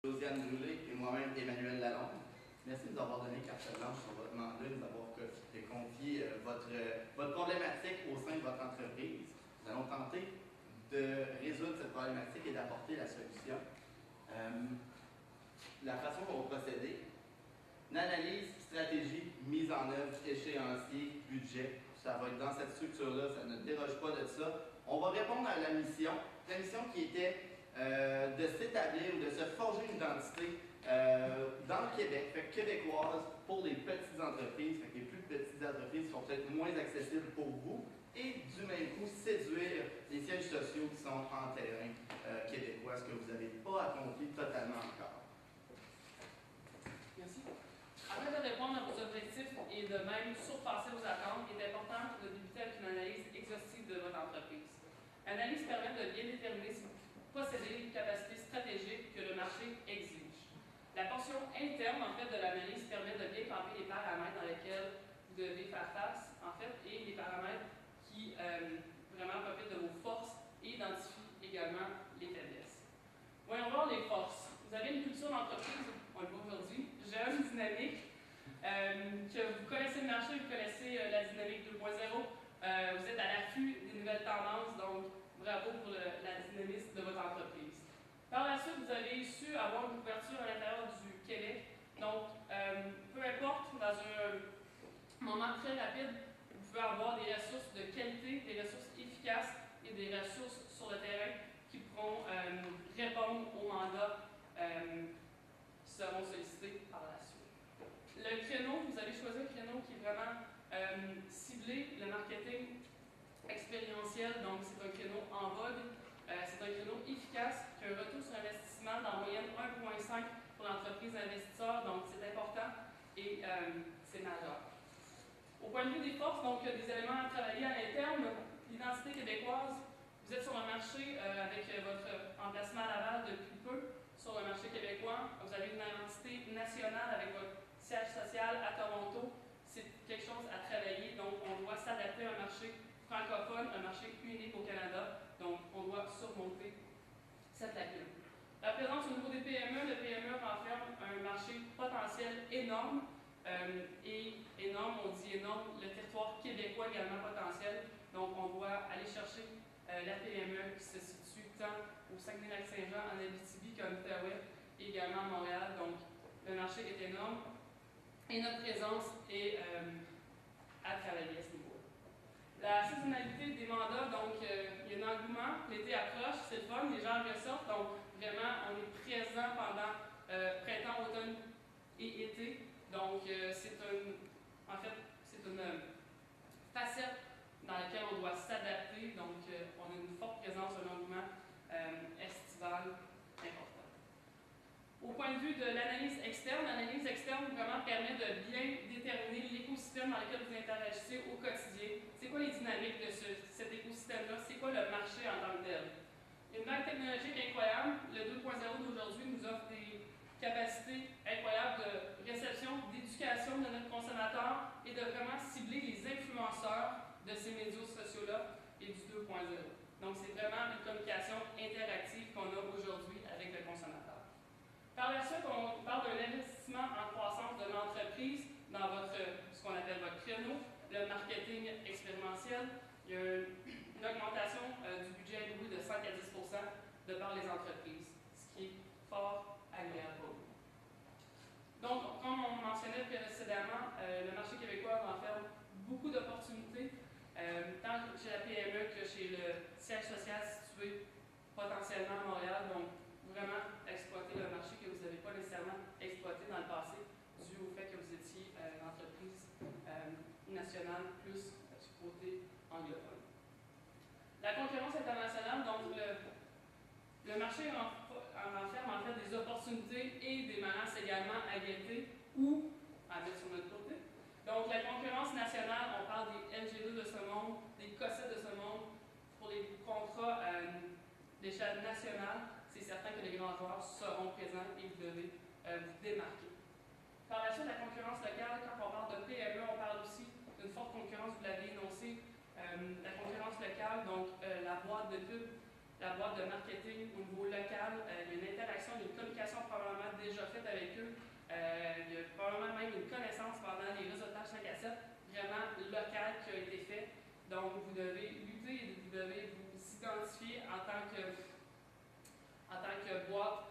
Josiane Brûlé et moi-même Emmanuel Lalonde. Merci de nous avoir donné carte blanche sur votre mandat, de nous avoir confié votre problématique au sein de votre entreprise. Nous allons tenter de résoudre cette problématique et d'apporter la solution. La façon dont on va procéder, une analyse, stratégie, mise en œuvre, échéancier, budget. Ça va être dans cette structure-là, ça ne déroge pas de ça. On va répondre à la mission qui était de s'établir ou de se forger une identité dans le Québec, fait québécoise pour les petites entreprises, fait que les plus petites entreprises sont peut-être moins accessibles pour vous, et du même coup séduire les sièges sociaux qui sont en terrain québécois, ce que vous n'avez pas accompli totalement encore. Merci. Afin de répondre à vos objectifs et de même surpasser vos attentes, il est important de débuter avec une analyse exhaustive de votre entreprise. L'analyse permet de bien déterminer si vous possédez les capacités stratégiques que le marché exige. La portion interne en fait, de l'analyse permet de bien camper les paramètres dans lesquels vous devez faire face en fait, et les paramètres qui vraiment profitent de vos forces et identifient également les faiblesses. Voyons voir les forces. Vous avez une culture d'entreprise, on le voit aujourd'hui, jeune, dynamique, que vous connaissez le marché, vous connaissez la dynamique 2.0, vous êtes à l'affût des nouvelles tendances, donc bravo pour la dynamisme de votre entreprise. Par la suite, vous avez su avoir une couverture à l'intérieur du Québec, donc peu importe, dans un moment très rapide, vous pouvez avoir des ressources de qualité, des ressources efficaces et des ressources sur le terrain qui pourront répondre aux mandats qui seront sollicités par la suite. Le créneau, vous avez choisi un créneau qui est vraiment ciblé, le marketing expérientiel, donc c'est un créneau en vogue, c'est un créneau efficace qui a un retour sur investissement d'en moyenne 1,5 pour l'entreprise investisseur, donc c'est important et c'est majeur. Au point de vue des forces, donc des éléments à travailler à l'interne, l'identité québécoise. Vous êtes sur un marché avec votre emplacement à Laval depuis peu, sur le marché québécois. Vous avez une identité nationale avec votre siège social à Toronto. C'est quelque chose à travailler, donc on doit s'adapter à un marché francophone, un marché unique au Canada. Donc on doit surmonter cette lacune. La présence au niveau des PME, le PME renferme un marché potentiel énorme. Et énorme, on dit énorme, le territoire québécois également potentiel. Donc on doit aller chercher la PME qui se situe tant au Saguenay-Lac-Saint-Jean, en Abitibi qu'en Outaouais et également à Montréal. Donc le marché est énorme et notre présence est à travailler à ce niveau. La saisonnalité des mandats, donc il y a un engouement, l'été approche, c'est le fun, les gens ressortent, donc vraiment on est présent pendant printemps, automne et été. Donc c'est en fait c'est une facette dans laquelle on doit s'adapter, donc on a une forte présence, un engouement estival important. Au point de vue de l'analyse externe vraiment permet de bien déterminer l'écosystème dans lequel vous interagissez au quotidien. C'est quoi les dynamiques de cet écosystème-là? C'est quoi le marché en tant que tel? Une vague technologique incroyable, le 2.0 d'aujourd'hui nous offre des capacités incroyables de réception, d'éducation de notre consommateur et de vraiment cibler les influenceurs de ces médias sociaux-là et du 2.0. Donc c'est vraiment une communication interactive qu'on a aujourd'hui avec le consommateur. Par la suite, on parle d'un investissement en croissance de l'entreprise dans ce qu'on appelle votre créneau, le marketing expérientiel. Il y a une augmentation du budget alloué de 5 à 10 % de par les entreprises, ce qui est fort agréable pour vous. Donc, comme on mentionnait précédemment, le marché québécois renferme beaucoup d'opportunités, tant chez la PME que chez le siège social situé potentiellement à Montréal. Donc, vraiment exploiter le marché que vous n'avez pas nécessairement exploité dans le passé, dû au fait que vous étiez une entreprise nationale plus du côté anglophone. La concurrence internationale, donc le marché renferme en fait des opportunités et des menaces également à guetter ou à mettre sur notre côté. Donc la concurrence nationale, on parle des LG2 de ce monde, des COSET de ce monde, pour les contrats d'échelle nationale. C'est certain que les grands joueurs seront présents et vous devez vous démarquer. Par la suite, la concurrence locale, quand on parle de PME, on parle aussi d'une forte concurrence, vous l'avez énoncé, la concurrence locale, donc la boîte de pub la boîte de marketing au niveau local. Il y a une interaction, une communication probablement déjà faite avec eux. Il y a probablement même une connaissance pendant les réseautages 5 à 7 vraiment local qui a été fait. Donc, vous devez lutter, vous devez vous identifier en tant que boîte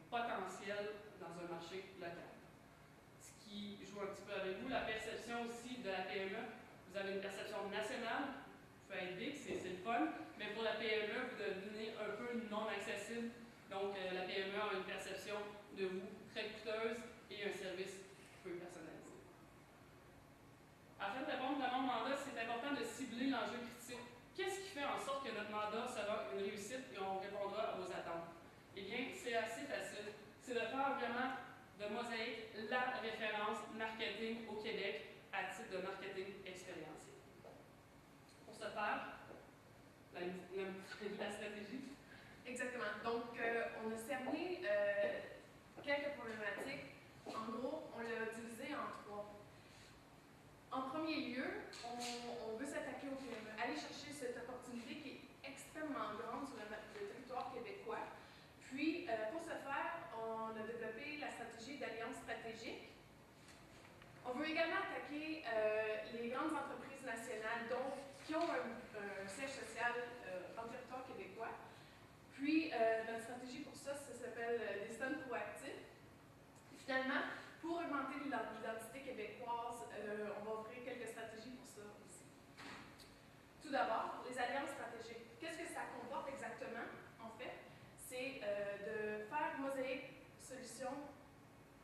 potentielle dans un marché local. Ce qui joue un petit peu avec vous, la perception aussi de la PME. Vous avez une perception nationale, vous pouvez être big, c'est le fun, mais pour la PME, vous devenez un peu non accessible. Donc, la PME a une perception de vous très coûteuse et un service peu personnalisé. Afin de répondre à mon mandat, c'est important de cibler l'enjeu critique. Qu'est-ce qui fait en sorte que notre mandat sera une réussite et on répondra à vos attentes? Eh bien, c'est assez facile. C'est de faire vraiment de Mosaïque la référence marketing au Québec à titre de marketing expérientiel. Pour ce faire, la stratégie. Exactement. Donc, on a cerné quelques problématiques. En gros, on l'a divisé en trois. En premier lieu, on veut s'attaquer au PME, aller chercher cette opportunité qui est extrêmement grande sur le territoire québécois. Puis, pour ce faire, on a développé la stratégie d'alliance stratégique. On veut également attaquer les grandes entreprises nationales qui ont un siège social en territoire québécois. Puis, notre stratégie pour ça s'appelle des stands proactifs. Finalement, pour augmenter l'identité québécoise, on va offrir quelques stratégies pour ça aussi. Tout d'abord, les alliances stratégiques. Qu'est-ce que ça comporte exactement, en fait? C'est de faire Mosaïque Solutions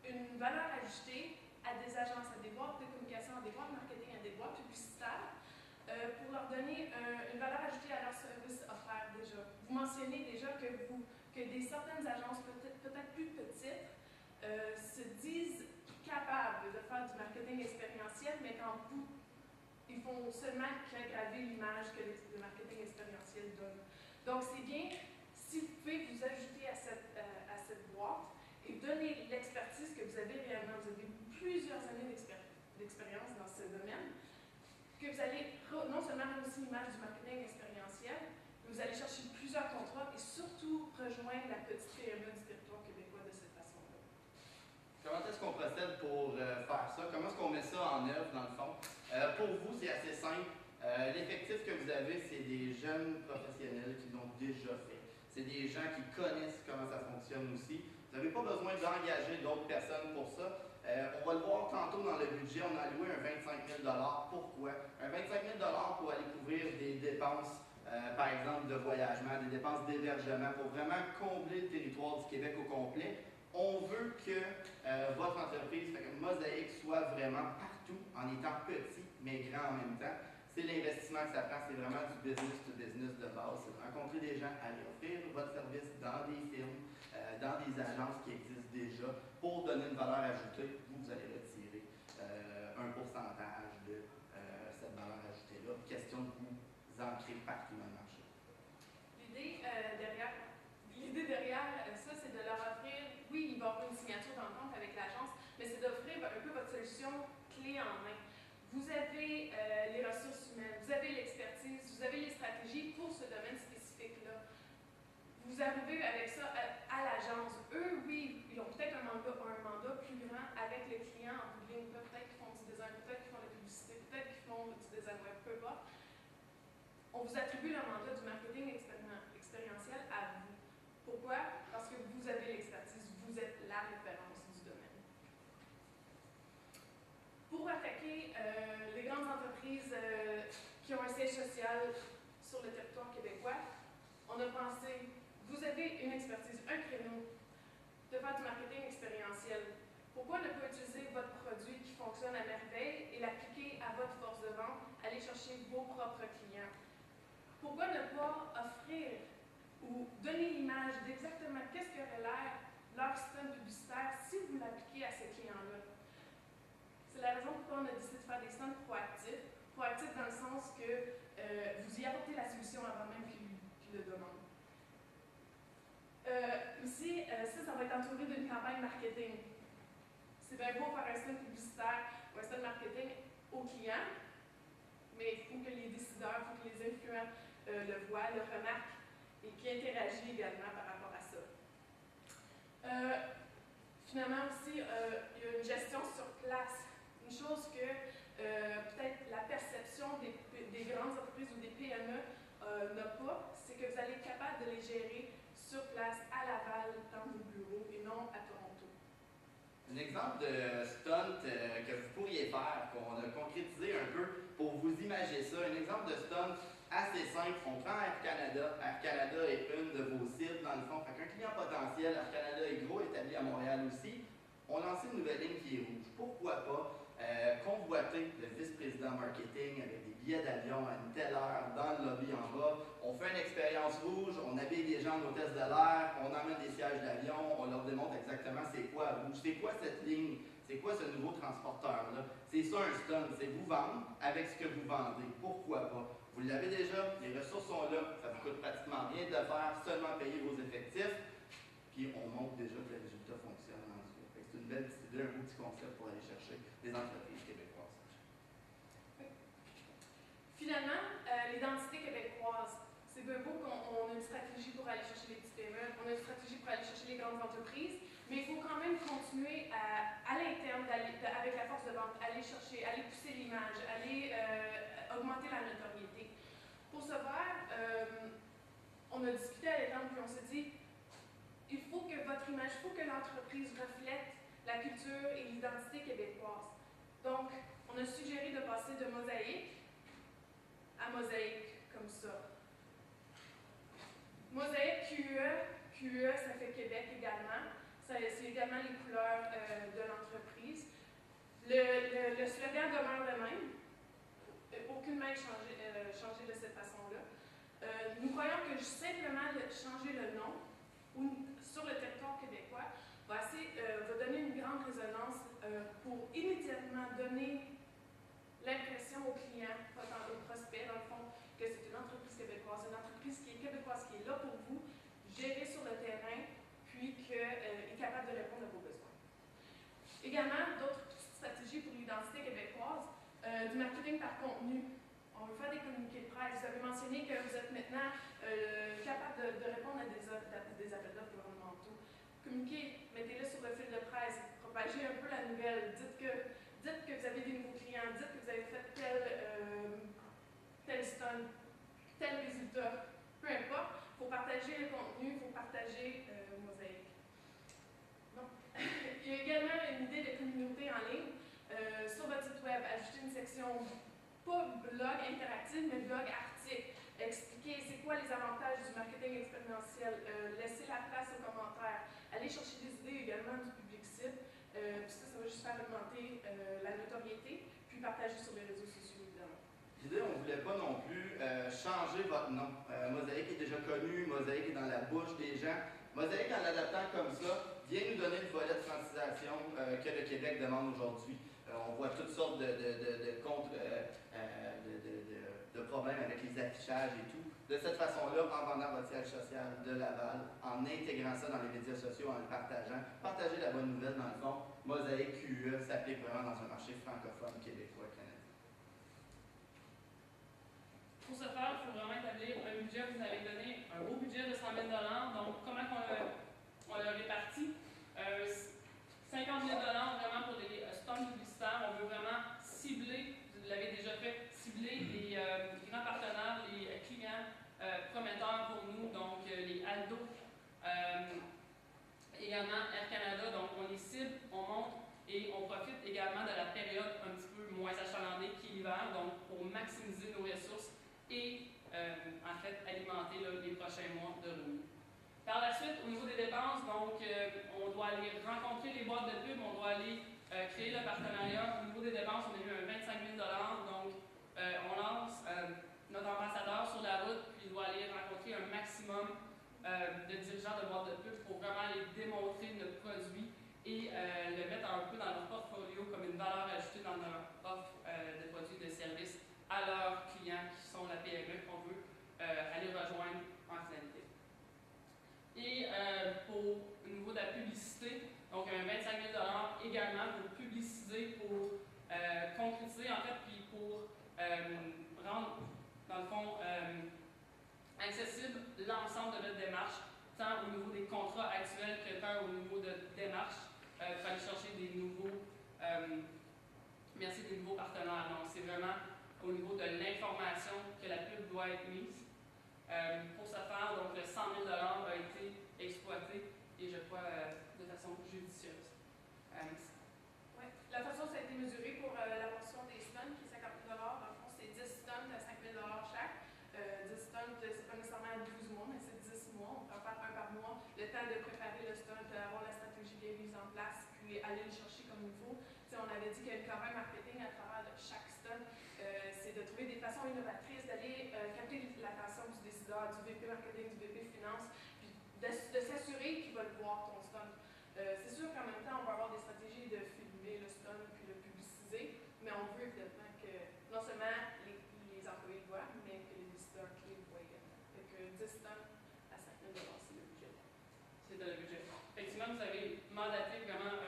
une valeur ajoutée à des agences, à des boîtes de communication, à des boîtes marketing, à des boîtes publicitaires, pour leur donner une valeur ajoutée à leur service offert déjà. Vous mentionnez déjà que certaines agences, peut-être plus petites, se disent capables de faire du marketing expérientiel, mais qu'en bout, ils font seulement qu'aggraver l'image que le marketing expérientiel donne. Donc, c'est bien si vous pouvez vous ajouter à cette boîte et donner l'expertise que vous avez réellement. Vous avez plusieurs années d'expérience dans ce domaine, que vous allez non seulement rehausser l'image du marketing expérientiel, mais vous allez chercher plusieurs contrats et surtout rejoindre la petite PME du territoire québécois de cette façon-là. Comment est-ce qu'on procède pour faire ça? Comment est-ce qu'on met ça en œuvre, dans le fond? Pour vous, c'est assez simple. L'effectif que vous avez, c'est des jeunes professionnels qui l'ont déjà fait. C'est des gens qui connaissent comment ça fonctionne aussi. Vous n'avez pas besoin d'engager d'autres personnes pour ça. On va le voir tantôt dans le budget, on a alloué un 25 000 $. Pourquoi? Un 25 000 $ pour aller couvrir des dépenses, par exemple, de voyagement, des dépenses d'hébergement, pour vraiment combler le territoire du Québec au complet. On veut que votre entreprise, Mosaïque, soit vraiment partout, en étant petit, mais grand en même temps. C'est l'investissement que ça prend, c'est vraiment du business to business de base. C'est de rencontrer des gens, aller offrir votre service dans des firmes, dans des agences qui existent déjà, pour donner une valeur ajoutée. Vous allez retirer un pourcentage de cette valeur ajoutée-là. Question de vous ancrer partout dans le marché. L'idée derrière ça, c'est de leur offrir, oui, il va y avoir une signature d'entente avec l'agence, mais c'est d'offrir un peu votre solution clé en main. Vous avez les ressources humaines, vous avez l'expertise, vous avez les stratégies pour ce domaine spécifique-là. Vous arrivez avec ça à l'agence. Eux, oui, ils ont peut-être un mandat plus grand avec le client en bout de ligne. Peut-être qu'ils font du design, peut-être qu'ils font de la publicité, peut-être qu'ils font du design web, peu importe. On vous attribue le mandat du marketing expérientiel à vous. Pourquoi? Parce que vous avez l'expertise, vous êtes la référence du domaine. Pour attaquer les grandes entreprises qui ont un siège social sur le territoire québécois, on a pensé, vous avez une expertise, un créneau de faire du marketing expérientiel. Pourquoi ne pas utiliser votre produit qui fonctionne à merveille et l'appliquer à votre force de vente, aller chercher vos propres clients? Pourquoi ne pas offrir ou donner l'image d'exactement qu'est-ce qu'aurait l'air leur système publicitaire si vous l'appliquez à ces clients-là? C'est la raison pourquoi on a décidé de faire des stands proactifs. Proactifs dans le sens que vous y apportez la solution avant même qu'ils le demandent. Aussi, ça va être entouré d'une campagne marketing. C'est bien beau faire un stand publicitaire ou un stand marketing aux clients, mais il faut que les décideurs, il faut que les influents le voient, le remarquent et qui interagit également par rapport à ça. Finalement aussi, il y a une gestion sur place. Une chose que peut-être la perception des grandes entreprises ou des PME n'a pas, c'est que vous allez être capable de les gérer sur place, à Laval, dans vos bureaux, et non à Toronto. Un exemple de stunt que vous pourriez faire, qu'on a concrétisé un peu pour vous imaginer ça, un exemple de stunt assez simple. On prend Air Canada. Air Canada est une de vos cibles, dans le fond. Fait qu'un client potentiel, Air Canada est gros, établi à Montréal aussi. On lance une nouvelle ligne qui est rouge. Pourquoi pas convoiter le vice-président marketing avec des billets d'avion à une telle heure dans le lobby en bas. On fait une expérience rouge, on habille les gens en hôtesse de l'air, on emmène des sièges d'avion, on leur démontre exactement c'est quoi rouge, c'est quoi cette ligne, c'est quoi ce nouveau transporteur-là. C'est ça un stunt, c'est vous vendre avec ce que vous vendez. Pourquoi pas? Vous l'avez déjà, les ressources sont là, ça vous coûte pratiquement rien de le faire, seulement payer vos effectifs, puis on montre déjà que le résultat fonctionne dans ce cas. C'est une belle petite idée, un beau petit concept pour aller chercher des entreprises québécoises. Finalement, l'identité québécoise. C'est bien beau qu'on a une stratégie pour aller chercher les petites PME, on a une stratégie pour aller chercher les grandes entreprises, mais il faut quand même continuer à l'interne, avec la force de vente, aller chercher, aller pousser l'image, aller augmenter la notoriété. Pour ce faire, on a discuté à l'interne, puis on s'est dit, il faut que votre image, il faut que l'entreprise reflète la culture et l'identité québécoise. Donc, on a suggéré de passer de mosaïque à mosaïque, comme ça. Mosaïque QE, ça fait Québec également. C'est également les couleurs de l'entreprise. Le slogan demeure le même. Aucunement changé de cette façon-là. Nous croyons que simplement changer le nom sur le territoire québécois va donner une grande résonance pour immédiatement donner l'impression aux clients, aux prospects, dans le fond, que c'est une entreprise québécoise, une entreprise qui est québécoise, qui est là pour vous, gérée sur le terrain, puis qui est capable de répondre à vos besoins. Également, d'autres petites stratégies pour l'identité québécoise, du marketing par contenu. On veut faire des communiqués de presse. Vous avez mentionné que vous êtes maintenant capable de répondre à des appels d'offres gouvernementaux. Communiquez, mettez-le sur le fil de presse, propagez un peu la nouvelle, dites que vous avez des nouveaux clients, dites que vous avez fait tel stunt, tel résultat, peu importe. Il faut partager le contenu, il faut partager Mosaïque. Bon. Il y a également une idée de communauté en ligne. Sur votre site web, ajouter une section, pas blog interactif, mais blog article. Expliquer c'est quoi les avantages du marketing expérientiel, laisser la place aux commentaires, aller chercher des idées également du public cible. Puis ça va juste faire augmenter la notoriété, puis partager sur les réseaux sociaux, évidemment. L'idée, on ne voulait pas non plus changer votre nom. Mosaïque est déjà connu, Mosaïque est dans la bouche des gens. Mosaïque, en l'adaptant comme ça, vient nous donner le volet de francisation que le Québec demande aujourd'hui. On voit toutes sortes de problèmes avec les affichages et tout. De cette façon-là, en vendant votre siège social de Laval, en intégrant ça dans les médias sociaux, en le partageant, partagez la bonne nouvelle dans le fond. Mosaïque QE s'applique vraiment dans un marché francophone québécois canadien. Pour ce faire, il faut vraiment établir un budget. Vous avez donné un beau budget de 100 000 $. Donc, comment on l'a réparti? 50 000 $ vraiment pour des stunts publicitaires. On veut vraiment cibler, vous l'avez déjà fait, cibler les grands partenaires, les clients prometteurs pour nous, donc les Aldo, également Air Canada. Donc, on les cible, on monte et on profite également de la période un petit peu moins achalandée qui est l'hiver, donc pour maximiser nos ressources et en fait alimenter les prochains mois de revenus. Par la suite, au niveau des dépenses, donc on doit aller rencontrer les boîtes de pub, on doit aller créer le partenariat. Au niveau des dépenses, on a eu un 25 000 $, donc on lance notre ambassadeur sur la route, puis il doit aller rencontrer un maximum de dirigeants de boîtes de pub pour vraiment aller démontrer notre produit et le mettre un peu dans leur portfolio comme une valeur ajoutée dans leur offre de produits et de services à leurs clients qui sont la PME qu'on veut aller rejoindre en finalité. Et pour au niveau de la publicité, donc un 25 000 $ également pour publiciser, pour concrétiser en fait, puis pour rendre, dans le fond, accessible l'ensemble de notre démarche, tant au niveau des contrats actuels que tant au niveau de démarche, pour aller chercher des nouveaux, des nouveaux partenaires. Donc, c'est vraiment au niveau de l'information que la pub doit être mise. Pour ce faire, donc, le 100 000 $ a été exploité, et je crois de façon judicieuse. Ouais. La façon dont ça a été mesuré pour la portion des stuns, qui est 50 000 $, dans le fond, c'est 10 stuns à 5 000 $ chaque. 10 stuns, c'est pas nécessairement à 12 mois, mais c'est 10 mois. On peut en faire un par mois. Le temps de préparer le stunt, d'avoir la stratégie bien mise en place, puis aller le chercher comme il faut. T'sais, on avait dit qu'il y a une campagne marketing à travers chaque stunt. C'est de trouver des façons innovatrices, d'aller capter l'attention du décideur, du VP marketing, du VP finance, puis de s'assurer qu'ils veulent voir ton stunt. C'est sûr qu'en même temps, on va avoir des stratégies de filmer le stunt puis le publiciser, mais on veut évidemment que non seulement les employés le voient, mais que les décideurs clés le voient également. Fait que 10 stuns à 5 000 $, c'est le budget. C'est le budget. Effectivement, vous avez mandaté vraiment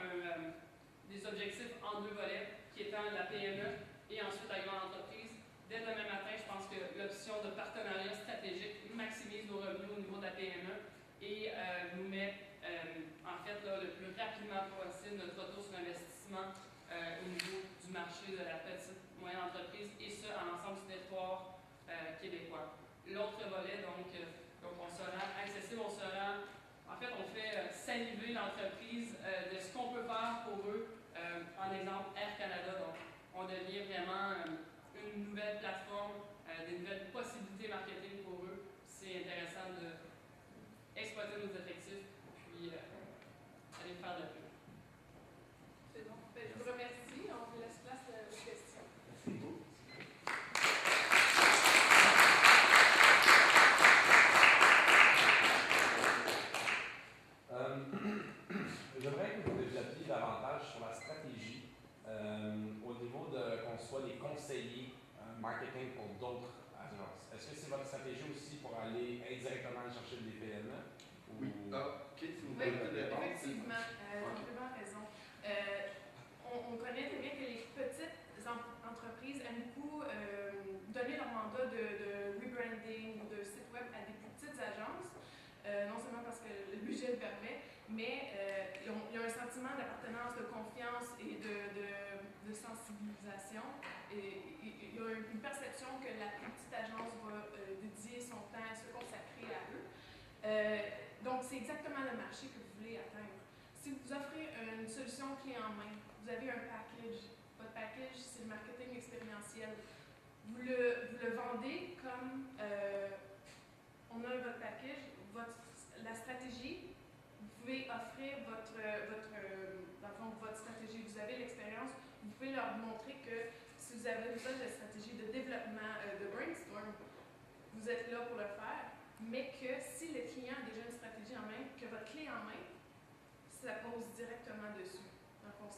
des objectifs en 2 volets, qui étant la PME et ensuite la grande entreprise. Dès demain matin, je pense que l'option de partenariat stratégique maximise nos revenus au niveau de la PME et nous met en fait là, le plus rapidement possible notre retour sur investissement au niveau du marché de la petite moyenne entreprise, et ce, à l'ensemble du territoire québécois. L'autre volet, donc on se rend accessible, on fait saliver l'entreprise de ce qu'on peut faire pour eux. En exemple, Air Canada, donc on devient vraiment une nouvelle plateforme, des nouvelles possibilités marketing pour eux. C'est intéressant d'exploiter nos effectifs, puis aller faire de la pub. C'est bon. Je vous remercie. On vous laisse place aux questions. Merci beaucoup. J'aimerais que vous développiez davantage sur la stratégie au niveau de qu'on soit les conseillers marketing pour d'autres agences. Est-ce que c'est votre stratégie aussi pour aller indirectement chercher des PME? Oui. Ok, si vous Oui, voulez répondre. effectivement. Complètement raison. On connaît très bien que les petites entreprises aiment beaucoup donner leur mandat de rebranding ou de site web à des plus petites agences, non seulement parce que le budget le permet, mais ils ont un sentiment d'appartenance, de confiance et de sensibilisation. Et il y a une perception que la plus petite agence va dédier son temps à se consacrer à eux. Donc, c'est exactement le marché que vous voulez atteindre. Si vous offrez une solution clé en main, vous avez un package. Votre package, c'est le marketing expérientiel. Vous le vendez comme on a votre package, la stratégie. Vous pouvez offrir votre stratégie. Vous avez l'expérience. Vous pouvez leur montrer que si vous avez besoin de stratégie de développement, de brainstorm, vous êtes là pour le faire. Mais que si le client a déjà une stratégie en main, que votre clé en main, ça pose directement dessus. Donc, On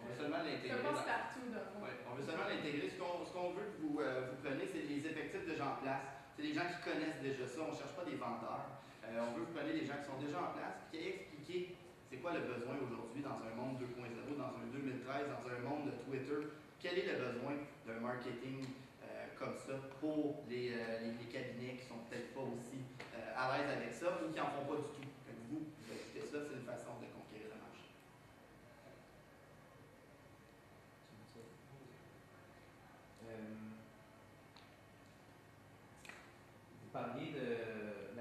veut seulement l'intégrer. Ça passe partout, Ouais, on veut seulement l'intégrer. Ce qu'on veut que vous preniez, c'est les effectifs de gens en place. C'est des gens qui connaissent déjà ça. On ne cherche pas des vendeurs. On veut que vous preniez des gens qui sont déjà en place et qui expliquer c'est quoi le besoin aujourd'hui dans un monde 2.0, dans un 2013, dans un monde de Twitter. Quel est le besoin d'un marketing comme ça pour les cabinets qui sont peut-être pas aussi à l'aise avec ça ou qui n'en font pas du tout. Fait que vous ajoutez ça, c'est une façon de conquérir le marché. Vous parliez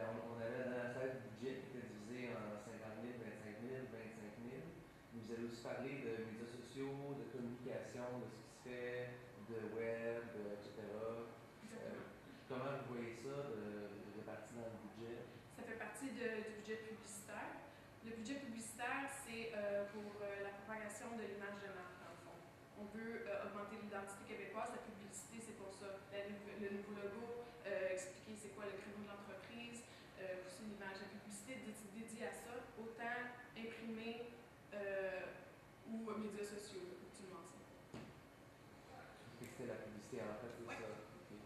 on avait la dernière slide du budget qui était divisé en 50 000, 25 000, 25 000. Vous avez aussi parlé de médias sociaux, de communication, de ce qui se fait, de web, etc. Comment vous voyez ça de partie dans le budget? Ça fait partie du budget publicitaire. Le budget publicitaire, c'est pour la propagation de l'image de marque, dans le fond. On veut augmenter l'identité québécoise. La publicité, c'est pour ça. Le nouveau logo, expliquer c'est quoi le créneau de l'entreprise, pousser l'image. La publicité est dédiée à ça, autant imprimé ou médias sociaux, comme tu le mentionnes. C'était la publicité en fait, c'est ça. Okay.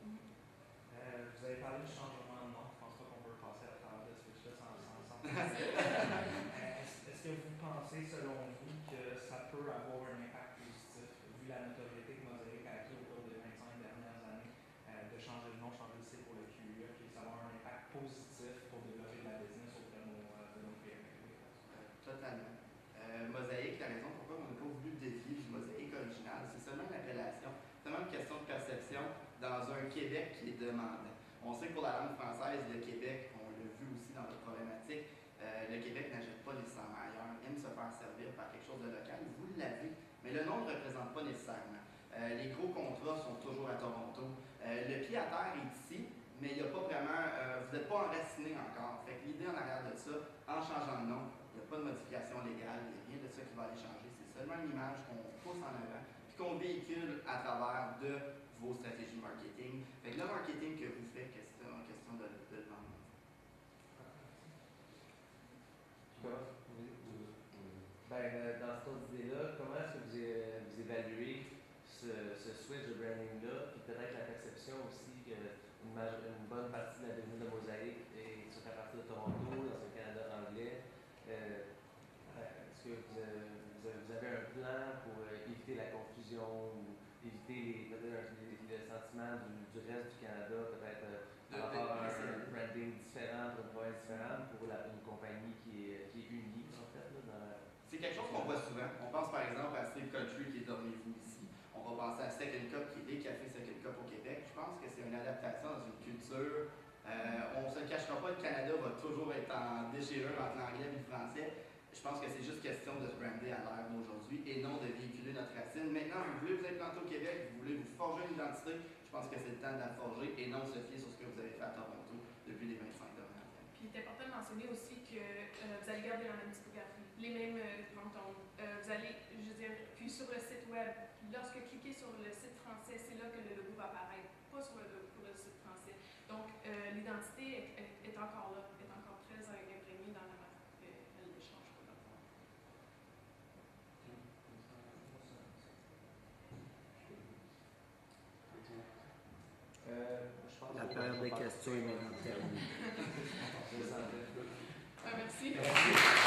Vous avez parlé du changement de nom. Je pense pas qu'on peut passer à travers de ce switch-là sans Est-ce que vous pensez, selon vous, que ça peut avoir un impact positif, vu la notoriété que Mosaic a acquis au cours des 25 dernières années, de changer de nom, changer de site pour le un Québec qui est demandant. On sait que pour la langue française, le Québec, on l'a vu aussi dans notre problématique, le Québec n'achète pas nécessairement ailleurs, aime se faire servir par quelque chose de local, vous l'avez, mais le nom ne représente pas nécessairement. Les gros contrats sont toujours à Toronto. Le pied à terre est ici, mais il n'y a pas vraiment, vous n'êtes pas enraciné encore. Fait que l'idée en arrière de ça, en changeant de nom, il n'y a pas de modification légale, il n'y a rien de ça qui va aller changer. C'est seulement une image qu'on pousse en avant, puis qu'on véhicule à travers de vos stratégies marketing. Fait que le marketing que vous faites, c'est en question de le vendre. Dans cette idée-là, comment est-ce que vous évaluez ce switch de branding-là, puis peut-être la perception aussi qu'une bonne partie de la donnée de Mosaïque est sur la partie de Toronto, dans le Canada anglais. Est-ce que vous avez un plan pour éviter la confusion ou éviter le sentiment du reste du Canada, peut-être par rapport à un branding différent pour une province différente, pour une compagnie qui est unie, en fait, là, dans la... C'est quelque chose qu'on voit souvent. On pense par exemple à Sleep Country qui est Dormez-vous ici. On va penser à Second Cup qui est des cafés Second Cup au Québec. Je pense que c'est une adaptation dans une culture. On ne se cachera pas, le Canada va toujours être en déchirure entre l'anglais et le français. Je pense que c'est juste question de se brander à l'ère d'aujourd'hui et non de véhiculer notre racine. Maintenant, vous voulez vous implanter au Québec, vous voulez vous forger une identité. Je pense que c'est le temps de la forger et non se fier sur ce que vous avez fait à Toronto depuis les 25 dernières années. Puis il est important de mentionner aussi que vous allez garder la même typographie, les mêmes fantômes. Vous allez, je veux dire, puis sur le site web, lorsque vous cliquez sur le site français, c'est là que le logo va apparaître, pas sur le site français. Donc l'identité est encore là, est encore très imprégnée dans la marque. Elle ne change pas dans le fond. Je pense La période des questions est maintenant terminée. Je le sentais. Merci. Merci.